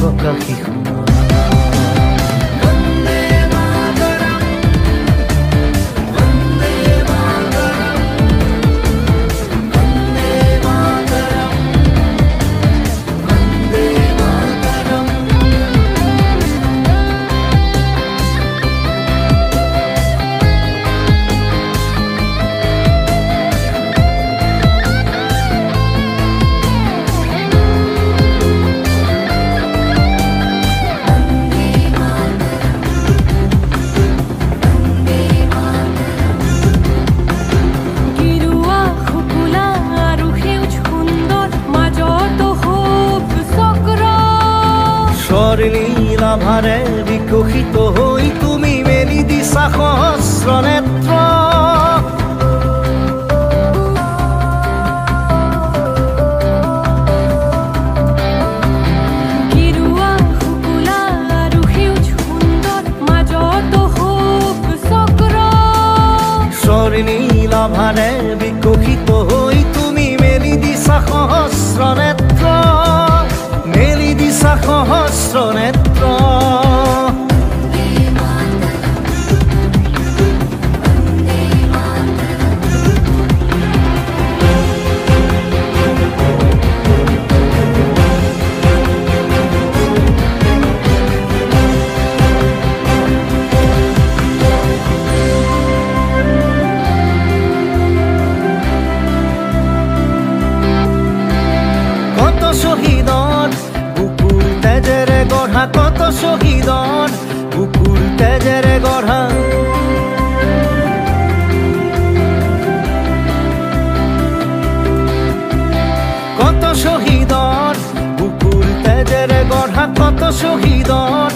প্ৰকাশী সোণা। নীলাভাৰে বিকশিত হৈ তুমি মেলি দিছা সহস্ৰ নেত্ৰ। গিৰুৱা শুকুলা আৰু সেউজ সুন্দৰ মাজত শোভ চক্ৰ। নীলাভাৰে বিকশিত হৈ তুমি মেলি দিছা সহস্ৰ নেত্ৰ, মেলি দিছা সহস্ৰ নেত্ৰ। কত শহীদৰ বুকুৰ তেজেৰে গঢ়া, কত শহীদৰ বুকুৰ তেজেৰে গঢ়া। কত শহীদৰ বুকুৰ তেজেৰে গঢ়া, কত শহীদৰ